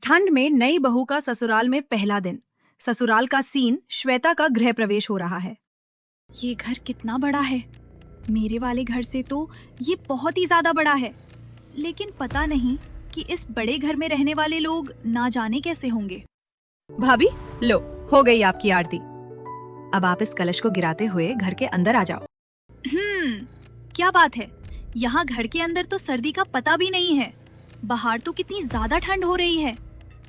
ठंड में नई बहू का ससुराल में पहला दिन। ससुराल का सीन, श्वेता का गृह प्रवेश हो रहा है। ये घर कितना बड़ा है। मेरे वाले घर से तो ये बहुत ही ज्यादा बड़ा है। लेकिन पता नहीं कि इस बड़े घर में रहने वाले लोग ना जाने कैसे होंगे। भाभी, लो, हो गई आपकी आरती। अब आप इस कलश को गिराते हुए घर के अंदर आ जाओ। क्या बात है। यहाँ घर के अंदर तो सर्दी का पता भी नहीं है। बाहर तो कितनी ज्यादा ठंड हो रही है,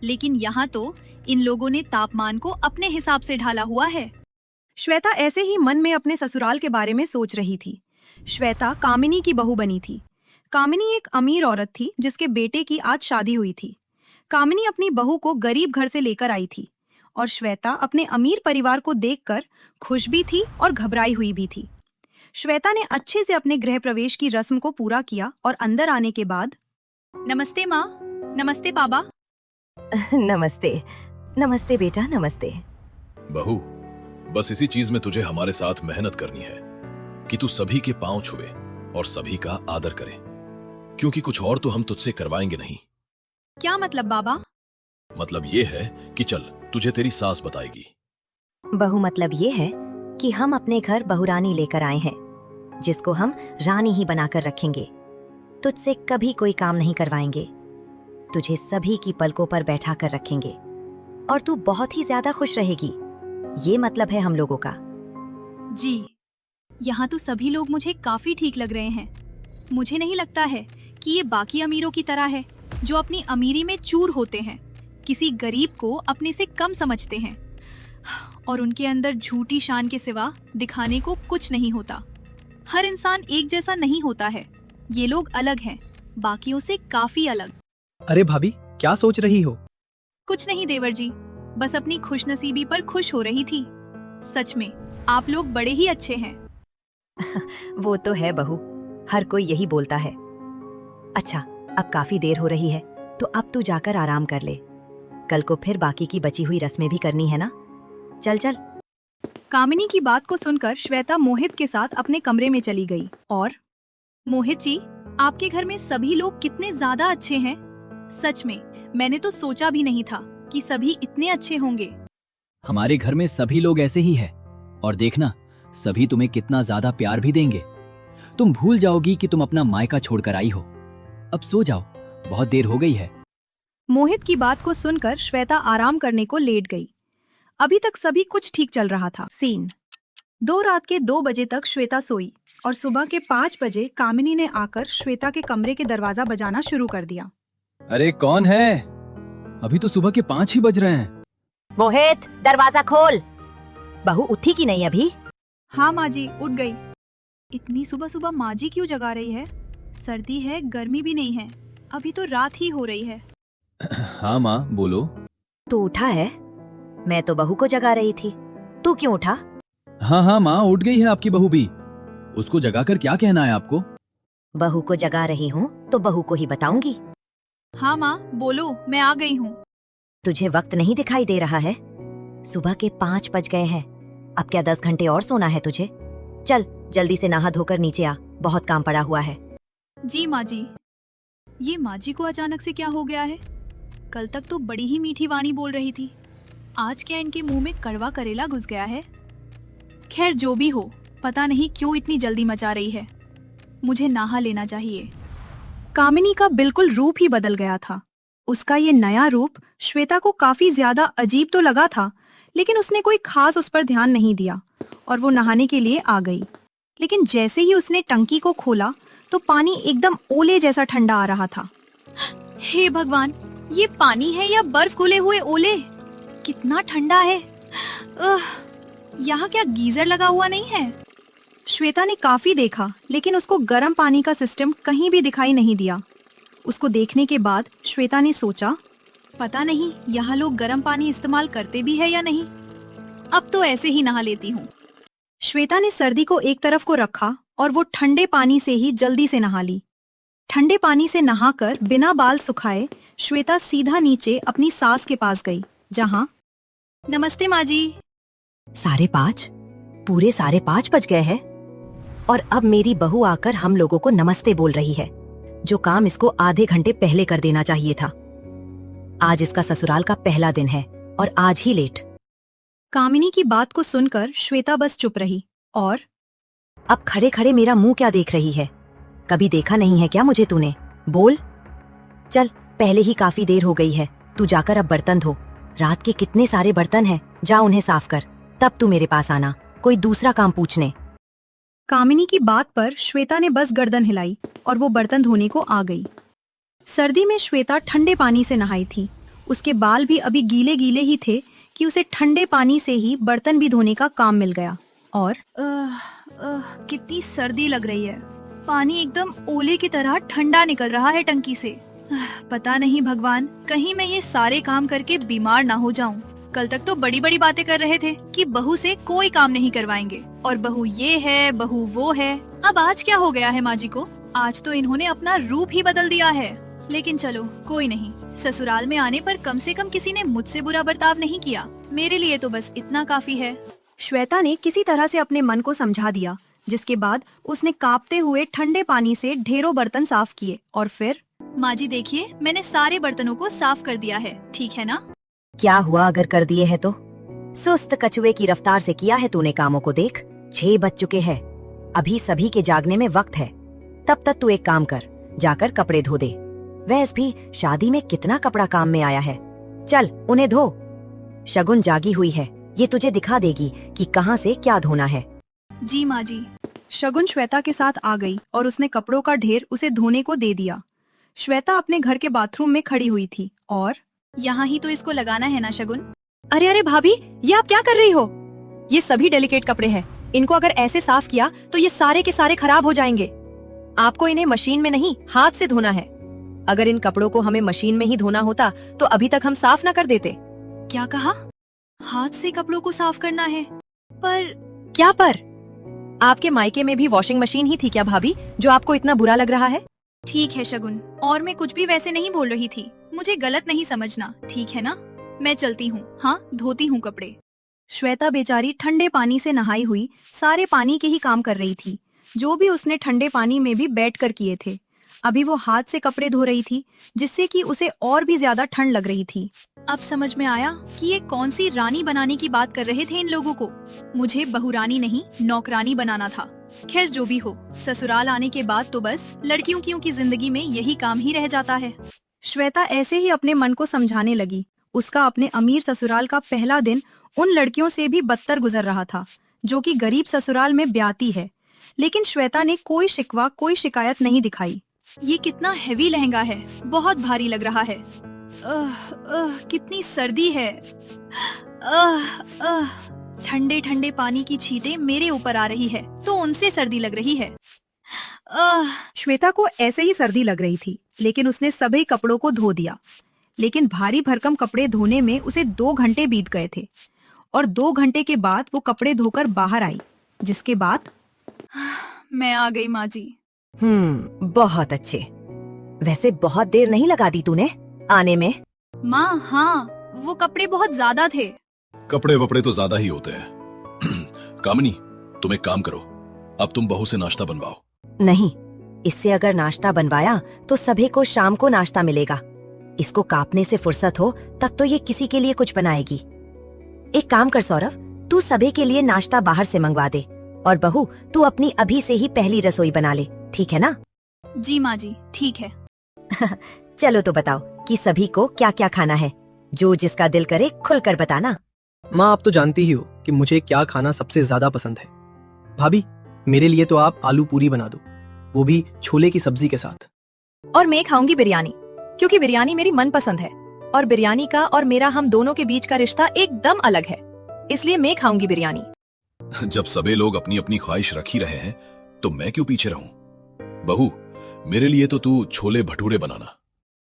लेकिन यहाँ तो इन लोगों ने तापमान को अपने हिसाब से ढाला हुआ है। श्वेता ऐसे ही मन में अपने ससुराल के बारे में सोच रही थी। श्वेता कामिनी की बहू बनी थी। कामिनी एक अमीर औरत थी जिसके बेटे की आज शादी हुई थी। कामिनी अपनी बहू को गरीब घर से लेकर आई थी और श्वेता अपने अमीर परिवार को देखकर खुश भी थी और घबराई हुई भी थी। श्वेता ने अच्छे से अपने गृह प्रवेश की रस्म को पूरा किया और अंदर आने के बाद, नमस्ते माँ, नमस्ते पापा। नमस्ते, नमस्ते बेटा, नमस्ते। बहू, बस इसी चीज में तुझे हमारे साथ मेहनत करनी है कि तू सभी के पांव छुए और सभी का आदर करे, क्योंकि कुछ और तो हम तुझसे करवाएंगे नहीं। क्या मतलब बाबा? मतलब ये है कि चल, तुझे तेरी सास बताएगी। बहू मतलब ये है कि हम अपने घर बहुरानी लेकर आए हैं, जिसको हम रानी ही बनाकर रखेंगे। तुझसे कभी कोई काम नहीं करवाएंगे। तुझे सभी की पलकों पर बैठा कर रखेंगे और तू बहुत ही ज्यादा खुश रहेगी। ये मतलब है हम लोगों का। जी, यहाँ तो सभी लोग मुझे काफी ठीक लग रहे हैं। मुझे नहीं लगता है कि ये बाकी अमीरों की तरह है, जो अपनी अमीरी में चूर होते हैं, किसी गरीब को अपने से कम समझते हैं और उनके अंदर झूठी शान के सिवा दिखाने को कुछ नहीं होता। हर इंसान एक जैसा नहीं होता है। ये लोग अलग हैं, बाकियों से काफी अलग। अरे भाभी, क्या सोच रही हो? कुछ नहीं देवर जी, बस अपनी खुशनसीबी पर खुश हो रही थी। सच में आप लोग बड़े ही अच्छे हैं। वो तो है बहू, हर कोई यही बोलता है। अच्छा, अब काफी देर हो रही है, तो अब तू जाकर आराम कर ले। कल को फिर बाकी की बची हुई रस्में भी करनी है ना। चल चल। कामिनी की बात को सुनकर श्वेता मोहित के साथ अपने कमरे में चली गई और, मोहित जी, आपके घर में सभी लोग कितने ज्यादा अच्छे हैं। सच में मैंने तो सोचा भी नहीं था कि सभी इतने अच्छे होंगे। हमारे घर में सभी लोग ऐसे ही हैं, और देखना, सभी तुम्हें कितना ज्यादा प्यार भी देंगे। तुम भूल जाओगी कि तुम अपना मायका छोड़कर आई हो। अब सो जाओ, बहुत देर हो गई है। मोहित की बात को सुनकर श्वेता आराम करने को लेट गई। अभी तक सभी कुछ ठीक चल रहा था। सीन, रात के 2 बजे तक श्वेता सोई और सुबह के 5 बजे कामिनी ने आकर श्वेता के कमरे के दरवाजा बजाना शुरू कर दिया। अरे कौन है? अभी तो सुबह के 5 ही बज रहे हैं। मोहित, दरवाजा खोल। बहू उठी कि नहीं अभी? हाँ माँ जी, उठ गई। इतनी सुबह सुबह माँ जी क्यों जगा रही है? सर्दी है, गर्मी भी नहीं है, अभी तो रात ही हो रही है। हाँ माँ, बोलो। तू उठा है? मैं तो बहू को जगा रही थी। तू क्यों उठा? हाँ माँ, उठ गई है आपकी बहू भी। उसको जगाकर क्या कहना है आपको? बहू को जगा रही हूँ तो बहू को ही बताऊंगी। हाँ माँ, बोलो, मैं आ गई हूँ। तुझे वक्त नहीं दिखाई दे रहा है? सुबह के 5 बज गए हैं। अब क्या 10 घंटे और सोना है तुझे? चल जल्दी से नहा धोकर नीचे आ, बहुत काम पड़ा हुआ है। जी माँ जी। ये माँ जी को अचानक से क्या हो गया है? कल तक तो बड़ी ही मीठी वाणी बोल रही थी, आज क्या इनके मुंह में कड़वा करेला घुस गया है? खैर जो भी हो, पता नहीं क्यों इतनी जल्दी मचा रही है। मुझे नहा लेना चाहिए। कामिनी का बिल्कुल रूप ही बदल गया था। उसका ये नया रूप श्वेता को काफी ज्यादा अजीब तो लगा था, लेकिन उसने कोई खास उस पर ध्यान नहीं दिया और वो नहाने के लिए आ गई। लेकिन जैसे ही उसने टंकी को खोला तो पानी एकदम ओले जैसा ठंडा आ रहा था। हे भगवान, ये पानी है या बर्फ घुले हुए ओले? कितना ठंडा है। यहाँ क्या गीजर लगा हुआ नहीं है? श्वेता ने काफी देखा, लेकिन उसको गर्म पानी का सिस्टम कहीं भी दिखाई नहीं दिया। उसको देखने के बाद श्वेता ने सोचा, पता नहीं यहाँ लोग गर्म पानी इस्तेमाल करते भी है या नहीं। अब तो ऐसे ही नहा लेती हूँ। श्वेता ने सर्दी को एक तरफ को रखा और वो ठंडे पानी से ही जल्दी से नहा ली। ठंडे पानी से नहाकर बिना बाल सुखाए श्वेता सीधा नीचे अपनी सास के पास गई, जहाँ, नमस्ते माँ जी। 5:30? पूरे 5:30 बज गए हैं और अब मेरी बहू आकर हम लोगों को नमस्ते बोल रही है, जो काम इसको आधे घंटे पहले कर देना चाहिए था। आज इसका ससुराल का पहला दिन है और आज ही लेट। कामिनी की बात को सुनकर श्वेता बस चुप रही और अब खड़े खड़े मेरा मुंह क्या देख रही है? कभी देखा नहीं है क्या मुझे तूने? बोल। चल, पहले ही काफी देर हो गई है, तू जाकर अब बर्तन धो। रात के कितने सारे बर्तन हैं, जा उन्हें साफ कर, तब तू मेरे पास आना कोई दूसरा काम पूछने। कामिनी की बात पर श्वेता ने बस गर्दन हिलाई और वो बर्तन धोने को आ गई। सर्दी में श्वेता ठंडे पानी से नहाई थी। उसके बाल भी अभी गीले गीले ही थे कि उसे ठंडे पानी से ही बर्तन भी धोने का काम मिल गया। और कितनी सर्दी लग रही है। पानी एकदम ओले की तरह ठंडा निकल रहा है टंकी से। पता नहीं भगवान, कहीं मैं ये सारे काम करके बीमार ना हो जाऊं। कल तक तो बड़ी बड़ी बातें कर रहे थे कि बहू से कोई काम नहीं करवाएंगे और बहू ये है बहू वो है। अब आज क्या हो गया है माँ जी को? आज तो इन्होंने अपना रूप ही बदल दिया है। लेकिन चलो कोई नहीं, ससुराल में आने पर कम से कम किसी ने मुझसे बुरा बर्ताव नहीं किया। मेरे लिए तो बस इतना काफी है। श्वेता ने किसी तरह से अपने मन को समझा दिया, जिसके बाद उसने कांपते हुए ठंडे पानी से ढेरों बर्तन साफ किए और फिर माँ जी देखिए, मैंने सारे बर्तनों को साफ कर दिया है, ठीक है ना? क्या हुआ अगर कर दिए है तो? सुस्त कछुए की रफ्तार से किया है तूने कामों को। देख, 6 बज चुके हैं, अभी सभी के जागने में वक्त है। तब तक तू एक काम कर, जाकर कपड़े धो दे। वैसे भी शादी में कितना कपड़ा काम में आया है। चल उन्हें धो। शगुन जागी हुई है, ये तुझे दिखा देगी कि कहाँ से क्या धोना है। जी माँ जी। शगुन श्वेता के साथ आ गई और उसने कपड़ों का ढेर उसे धोने को दे दिया। श्वेता अपने घर के बाथरूम में खड़ी हुई थी और यहाँ ही तो इसको लगाना है ना शगुन? अरे अरे भाभी, ये आप क्या कर रही हो? ये सभी डेलिकेट कपड़े हैं, इनको अगर ऐसे साफ किया तो ये सारे के सारे खराब हो जाएंगे। आपको इन्हें मशीन में नहीं, हाथ से धोना है। अगर इन कपड़ों को हमें मशीन में ही धोना होता तो अभी तक हम साफ न कर देते। क्या कहा? हाथ से कपड़ों को साफ करना है? पर क्या पर? आपके मायके में भी वॉशिंग मशीन ही थी क्या भाभी, जो आपको इतना बुरा लग रहा है? ठीक है शगुन, और मैं कुछ भी वैसे नहीं बोल रही थी, मुझे गलत नहीं समझना, ठीक है ना? मैं चलती हूँ, हाँ धोती हूँ कपड़े। श्वेता बेचारी ठंडे पानी से नहाई हुई सारे पानी के ही काम कर रही थी, जो भी उसने ठंडे पानी में भी बैठकर किए थे। अभी वो हाथ से कपड़े धो रही थी, जिससे कि उसे और भी ज्यादा ठंड लग रही थी। अब समझ में आया कि ये कौन सी रानी बनाने की बात कर रहे थे इन लोगों को। मुझे बहुरानी नहीं, नौकरानी बनाना था। खैर जो भी हो, ससुराल आने के बाद तो बस लड़कियों की जिंदगी में यही काम ही रह जाता है। श्वेता ऐसे ही अपने मन को समझाने लगी। उसका अपने अमीर ससुराल का पहला दिन उन लड़कियों से भी बदतर गुजर रहा था, जो कि गरीब ससुराल में ब्याती है। लेकिन श्वेता ने कोई शिकवा, कोई शिकायत नहीं दिखाई। ये कितना हेवी लहंगा है, बहुत भारी लग रहा है। कितनी सर्दी है। ठंडे ठंडे पानी की छींटें मेरे ऊपर आ रही है तो उनसे सर्दी लग रही है। श्वेता को ऐसे ही सर्दी लग रही थी, लेकिन उसने सभी कपड़ों को धो दिया। लेकिन भारी भरकम कपड़े धोने में उसे 2 घंटे बीत गए थे और 2 घंटे के बाद वो कपड़े धोकर बाहर आई, जिसके बाद मैं आ गई माँ जी। बहुत अच्छे। वैसे बहुत देर नहीं लगा दी तूने आने में। माँ हाँ, वो कपड़े बहुत ज्यादा थे। कपड़े वपड़े तो ज्यादा ही होते हैं। कामिनी, तुम एक काम करो, अब तुम बहू से नाश्ता बनवाओ। नहीं, इससे अगर नाश्ता बनवाया तो सभी को शाम को नाश्ता मिलेगा। इसको कांपने से फुर्सत हो तब तो ये किसी के लिए कुछ बनाएगी। एक काम कर सौरभ, तू सभी के लिए नाश्ता बाहर से मंगवा दे और बहू तू अपनी अभी से ही पहली रसोई बना ले, ठीक है ना? जी माँ जी, ठीक है। चलो तो बताओ कि सभी को क्या क्या खाना है। जो जिसका दिल करे खुलकर बताना। माँ, आप तो जानती ही हो कि मुझे क्या खाना सबसे ज्यादा पसंद है। भाभी, मेरे लिए तो आप आलू पूरी बना दो, वो भी छोले की सब्जी के साथ। और मैं खाऊंगी बिरयानी, क्योंकि बिरयानी मेरी मनपसंद है और बिरयानी का और मेरा हम दोनों के बीच का रिश्ता एकदम अलग है, इसलिए मैं खाऊंगी बिरयानी। जब सबे लोग अपनी अपनी ख्वाहिश रख ही रहे हैं तो मैं क्यों पीछे रहूं? बहू, मेरे लिए तो तू छोले भटूरे बनाना।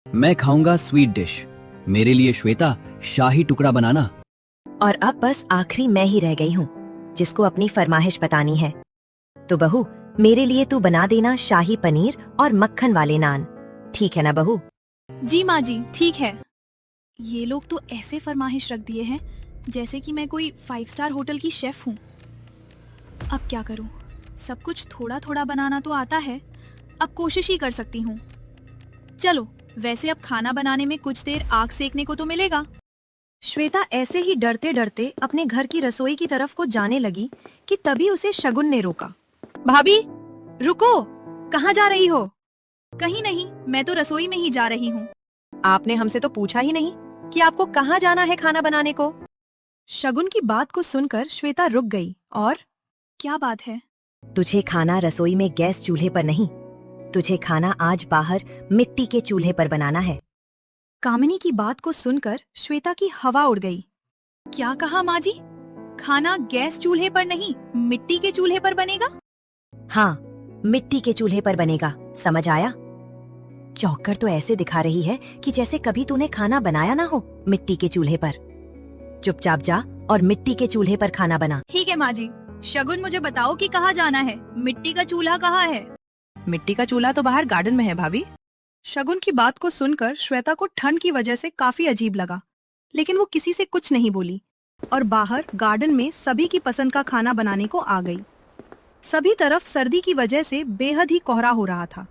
मैं खाऊंगा स्वीट डिश, मेरे लिए श्वेता शाही टुकड़ा बनाना। और अब बस आखिरी मैं ही रह गई हूँ जिसको अपनी फरमाइश बतानी है। तो बहू, मेरे लिए तू बना देना शाही पनीर और मक्खन वाले नान, ठीक है ना बहू? जी माँ जी, ठीक है। ये लोग तो ऐसे फरमाइश रख दिए हैं जैसे कि मैं कोई 5 स्टार होटल की शेफ हूँ। अब क्या करूँ? सब कुछ थोड़ा थोड़ा बनाना तो आता है, अब कोशिश ही कर सकती हूँ। चलो वैसे अब खाना बनाने में कुछ देर आग सेकने को तो मिलेगा। श्वेता ऐसे ही डरते डरते अपने घर की रसोई की तरफ को जाने लगी कि तभी उसे शगुन ने रोका। भाभी, रुको, कहाँ जा रही हो? कहीं नहीं, मैं तो रसोई में ही जा रही हूँ। आपने हमसे तो पूछा ही नहीं कि आपको कहाँ जाना है खाना बनाने को। शगुन की बात को सुनकर श्वेता रुक गई और क्या बात है? तुझे खाना रसोई में गैस चूल्हे पर नहीं, तुझे खाना आज बाहर मिट्टी के चूल्हे पर बनाना है। कामिनी की बात को सुनकर श्वेता की हवा उड़ गई। क्या कहा माँ जी? खाना गैस चूल्हे पर नहीं, मिट्टी के चूल्हे पर बनेगा? हाँ, मिट्टी के चूल्हे पर बनेगा, समझ आया? चौंक कर तो ऐसे दिखा रही है कि जैसे कभी तूने खाना बनाया ना हो मिट्टी के चूल्हे पर। चुपचाप जा और मिट्टी के चूल्हे पर खाना बना। ठीक है माँ जी। शगुन, मुझे बताओ कि कहाँ जाना है? मिट्टी का चूल्हा कहाँ है? मिट्टी का चूल्हा तो बाहर गार्डन में है भाभी। शगुन की बात को सुनकर श्वेता को ठंड की वजह से काफी अजीब लगा, लेकिन वो किसी से कुछ नहीं बोली और बाहर गार्डन में सभी की पसंद का खाना बनाने को आ गई। सभी तरफ सर्दी की वजह से बेहद ही कोहरा हो रहा था।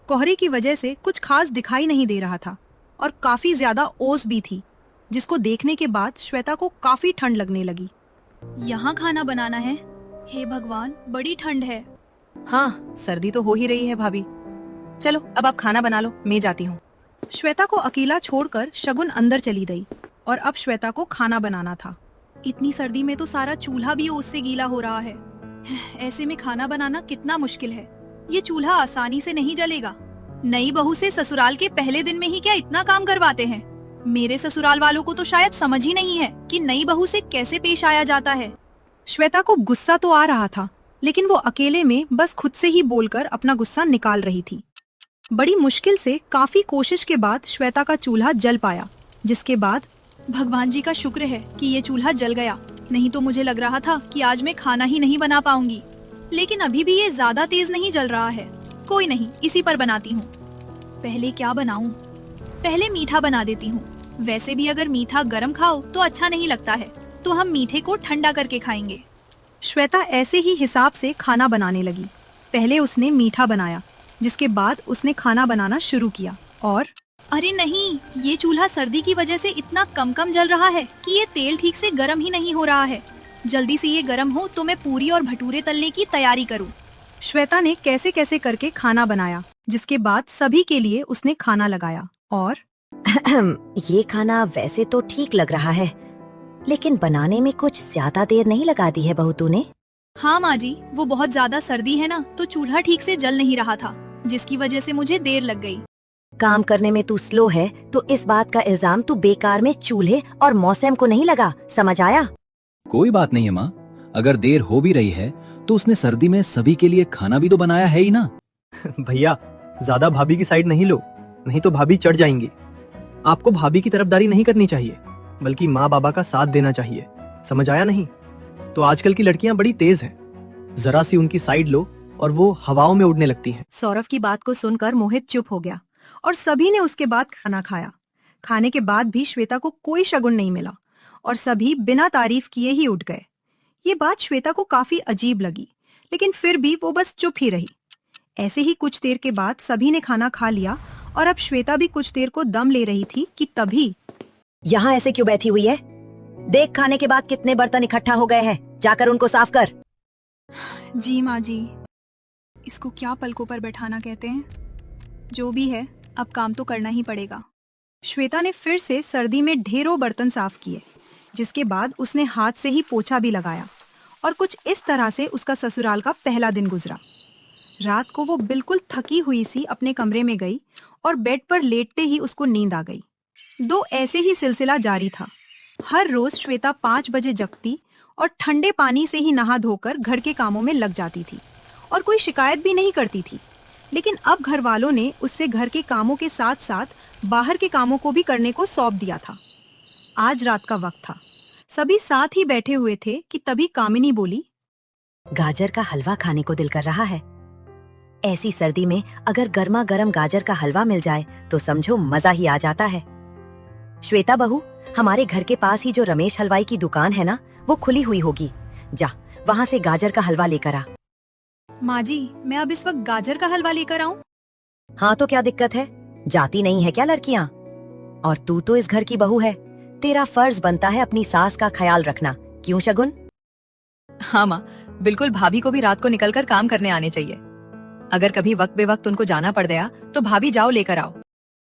कोहरे की वजह से कुछ खास दिखाई नहीं दे रहा था और काफी ज्यादा ओस भी थी, जिसको देखने के बाद श्वेता को काफी ठंड लगने लगी। यहाँ खाना बनाना है? हे भगवान, बड़ी ठंड है। हाँ, सर्दी तो हो ही रही है भाभी। चलो अब आप खाना बना लो, मैं जाती हूँ। श्वेता को अकेला छोड़कर शगुन अंदर चली गई और अब श्वेता को खाना बनाना था। इतनी सर्दी में तो सारा चूल्हा भी ओस से गीला हो रहा है। ऐसे में खाना बनाना कितना मुश्किल है। ये चूल्हा आसानी से नहीं जलेगा। नई बहू से ससुराल के पहले दिन में ही क्या इतना काम करवाते हैं? मेरे ससुराल वालों को तो शायद समझ ही नहीं है कि नई बहू से कैसे पेश आया जाता है। श्वेता को गुस्सा तो आ रहा था, लेकिन वो अकेले में बस खुद से ही बोलकर अपना गुस्सा निकाल रही थी। बड़ी मुश्किल से काफी कोशिश के बाद श्वेता का चूल्हा जल पाया, जिसके बाद भगवान जी का शुक्र है कि ये चूल्हा जल गया, नहीं तो मुझे लग रहा था कि आज मैं खाना ही नहीं बना पाऊंगी। लेकिन अभी भी ये ज्यादा तेज नहीं जल रहा है। कोई नहीं, इसी पर बनाती हूँ। पहले क्या बनाऊं? पहले मीठा बना देती हूँ। वैसे भी अगर मीठा गरम खाओ तो अच्छा नहीं लगता है, तो हम मीठे को ठंडा करके खाएंगे। श्वेता ऐसे ही हिसाब से खाना बनाने लगी। पहले उसने मीठा बनाया, जिसके बाद उसने खाना बनाना शुरू किया और अरे नहीं, ये चूल्हा सर्दी की वजह से इतना कम कम जल रहा है कि ये तेल ठीक से गर्म ही नहीं हो रहा है। जल्दी से ये गर्म हो तो मैं पूरी और भटूरे तलने की तैयारी करूं। श्वेता ने कैसे कैसे करके खाना बनाया, जिसके बाद सभी के लिए उसने खाना लगाया और ये खाना वैसे तो ठीक लग रहा है, लेकिन बनाने में कुछ ज्यादा देर नहीं लगा दी है बहू तूने? हाँ माँ जी, वो बहुत ज्यादा सर्दी है ना, तो चूल्हा ठीक से जल नहीं रहा था, जिसकी वजह से मुझे देर लग गई। काम करने में तू स्लो है तो इस बात का इल्जाम तू बेकार में चूल्हे और मौसम को नहीं लगा, समझ आया? कोई बात नहीं है माँ, अगर देर हो भी रही है तो उसने सर्दी में सभी के लिए खाना भी तो बनाया है ही ना। भैया, ज्यादा भाभी की साइड नहीं लो, नहीं तो भाभी चढ़ जाएंगी। आपको भाभी की तरफदारी नहीं करनी चाहिए, बल्कि माँ बाबा का साथ देना चाहिए, समझ आया नहीं? तो आजकल की लड़कियां बड़ी तेज हैं, जरा सी उनकी साइड लो और वो हवाओं में उड़ने लगती हैं। सौरभ की बात को सुनकर मोहित चुप हो गया और सभी ने उसके बाद खाना खाया। खाने के बाद भी श्वेता को कोई शगुन नहीं मिला और सभी बिना तारीफ किए ही उठ गए। ये बात श्वेता को काफी अजीब लगी, लेकिन फिर भी वो बस चुप ही रही। ऐसे ही कुछ देर के बाद सभी ने खाना खा लिया और अब श्वेता भी कुछ देर को दम ले रही थी कि तभी यहाँ ऐसे क्यों बैठी हुई है? देख खाने के बाद कितने बर्तन इकट्ठा हो गए हैं, जाकर उनको साफ कर। जी माँ जी, इसको क्या पलकों पर बैठाना कहते हैं? जो भी है, अब काम तो करना ही पड़ेगा। श्वेता ने फिर से सर्दी में ढेरों बर्तन साफ किए, जिसके बाद उसने हाथ से ही पोछा भी लगाया और कुछ इस तरह से उसका ससुराल का पहला दिन गुजरा। रात को वो बिल्कुल थकी हुई सी अपने कमरे में गई और बेड पर लेटते ही उसको नींद आ गई। दो ऐसे ही सिलसिला जारी था। हर रोज श्वेता 5 बजे जगती और ठंडे पानी से ही नहा धोकर घर के कामों में लग जाती थी और कोई शिकायत भी नहीं करती थी। लेकिन अब घर वालों ने उससे घर के कामों के साथ साथ बाहर के कामों को भी करने को सौंप दिया था। आज रात का वक्त था, सभी साथ ही बैठे हुए थे कि तभी कामिनी बोली, गाजर का हलवा खाने को दिल कर रहा है। ऐसी सर्दी में अगर गर्मा गर्म गाजर का हलवा मिल जाए तो समझो मजा ही आ जाता है। श्वेता बहू, हमारे घर के पास ही जो रमेश हलवाई की दुकान है ना, वो खुली हुई होगी, जा वहाँ से गाजर का हलवा लेकर आ। माँ जी, मैं अब इस वक्त गाजर का हलवा लेकर आऊं? हाँ तो क्या दिक्कत है, जाती नहीं है क्या लड़कियां? और तू तो इस घर की बहू है, तेरा फर्ज बनता है अपनी सास का ख्याल रखना। क्यों शगुन? हाँ माँ, बिल्कुल भाभी को भी रात को निकलकर काम करने आने चाहिए। अगर कभी वक्त बेवक्त उनको जाना पड़ गया तो भाभी जाओ लेकर आओ।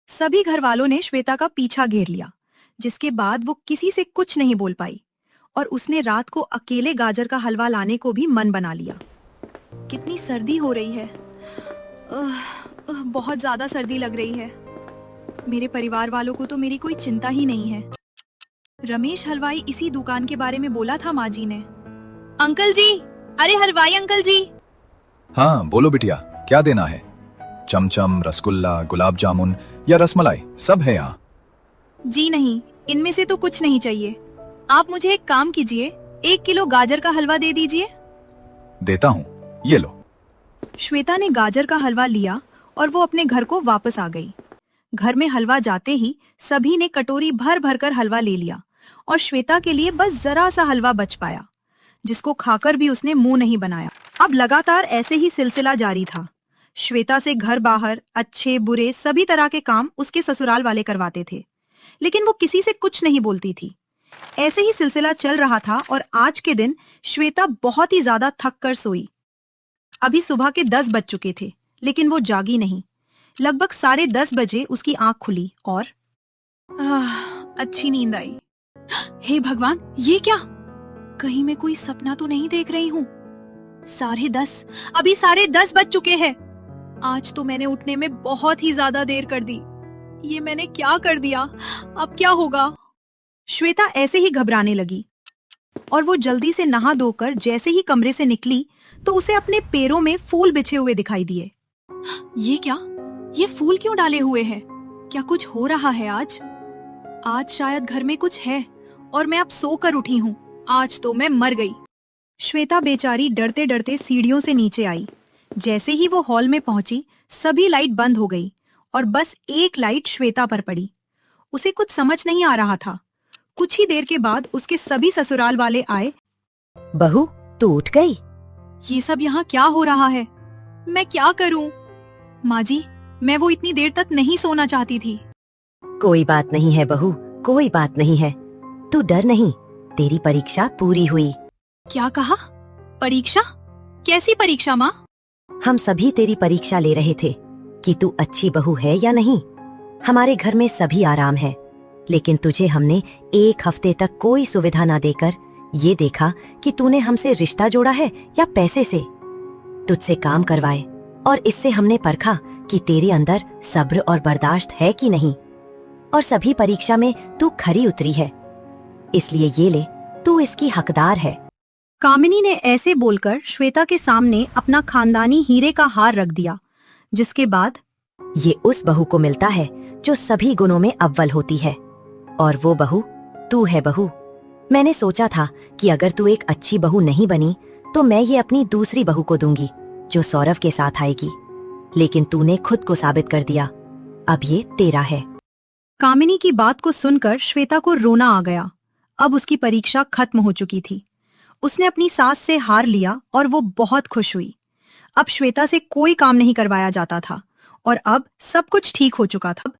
सभी घर वालों ने श्वेता का पीछा घेर लिया, जिसके बाद वो किसी से कुछ नहीं बोल पाई और उसने रात को अकेले गाजर का हलवा लाने को भी मन बना लिया। कितनी सर्दी हो रही है। बहुत ज्यादा सर्दी लग रही है। मेरे परिवार वालों को तो मेरी कोई चिंता ही नहीं है। रमेश हलवाई इसी दुकान के बारे में बोला था माँ जी ने। अंकल जी, अरे हलवाई अंकल जी। हाँ बोलो बिटिया, क्या देना है? चमचम, रसगुल्ला, गुलाब जामुन या रसमलाई, सब है यहाँ। जी नहीं, इनमें से तो कुछ नहीं चाहिए। आप मुझे एक काम कीजिए, 1 किलो गाजर का हलवा दे दीजिए। देता हूँ, ये लो। श्वेता ने गाजर का हलवा लिया और वो अपने घर को वापस आ गई। घर में हलवा जाते ही सभी ने कटोरी भर भर कर हलवा ले लिया और श्वेता के लिए बस जरा सा हलवा बच पाया, जिसको खाकर भी उसने मुंह नहीं बनाया। अब लगातार ऐसे ही सिलसिला जारी था। श्वेता से घर बाहर अच्छे बुरे सभी तरह के काम उसके ससुराल वाले करवाते थे, लेकिन वो किसी से कुछ नहीं बोलती थी। ऐसे ही सिलसिला चल रहा था और आज के दिन श्वेता बहुत ही ज्यादा थक कर सोई। अभी सुबह के 10 बज चुके थे, लेकिन वो जागी नहीं। लगभग 10:30 बजे उसकी आंख खुली और अच्छी नींद आई। हे भगवान, ये क्या? कहीं मैं कोई सपना तो नहीं देख रही हूँ। 10:30, अभी 10:30 बज चुके हैं। आज तो मैंने उठने में बहुत ही ज्यादा देर कर दी। ये मैंने क्या कर दिया? अब क्या होगा? श्वेता ऐसे ही घबराने लगी और वो जल्दी से नहा धोकर जैसे ही कमरे से निकली तो उसे अपने पैरों में फूल बिछे हुए दिखाई दिए। ये क्या? ये फूल क्यों डाले हुए हैं? क्या कुछ हो रहा है आज? आज शायद घर में कुछ है और मैं अब सोकर उठी हूँ। आज तो मैं मर गई। श्वेता बेचारी डरते डरते सीढ़ियों से नीचे आई। जैसे ही वो हॉल में पहुंची, सभी लाइट बंद हो गई और बस एक लाइट श्वेता पर पड़ी। उसे कुछ समझ नहीं आ रहा था। कुछ ही देर के बाद उसके सभी ससुराल वाले आए। बहू, तू उठ गई? ये सब यहाँ क्या हो रहा है? मैं क्या करूं? माँ जी, मैं वो इतनी देर तक नहीं सोना चाहती थी। कोई बात नहीं है बहू, कोई बात नहीं है। तू डर नहीं, तेरी परीक्षा पूरी हुई। क्या कहा? परीक्षा? कैसी परीक्षा माँ? हम सभी तेरी परीक्षा ले रहे थे कि तू अच्छी बहू है या नहीं। हमारे घर में सभी आराम है, लेकिन तुझे हमने 1 हफ्ते तक कोई सुविधा ना देकर ये देखा कि तूने हमसे रिश्ता जोड़ा है या पैसे से। तुझसे काम करवाए और इससे हमने परखा कि तेरे अंदर सब्र और बर्दाश्त है कि नहीं। और सभी परीक्षा में तू खरी उतरी है, इसलिए ये ले, तू इसकी हकदार है। कामिनी ने ऐसे बोलकर श्वेता के सामने अपना खानदानी हीरे का हार रख दिया, जिसके बाद ये उस बहू को मिलता है जो सभी गुणों में अव्वल होती है, और वो बहू तू है बहू। मैंने सोचा था कि अगर तू एक अच्छी बहू नहीं बनी तो मैं ये अपनी दूसरी बहू को दूंगी जो सौरभ के साथ आएगी, लेकिन तूने खुद को साबित कर दिया। अब ये तेरा है। कामिनी की बात को सुनकर श्वेता को रोना आ गया। अब उसकी परीक्षा खत्म हो चुकी थी। उसने अपनी सास से हार लिया और वो बहुत खुश हुई। अब श्वेता से कोई काम नहीं करवाया जाता था और अब सब कुछ ठीक हो चुका था।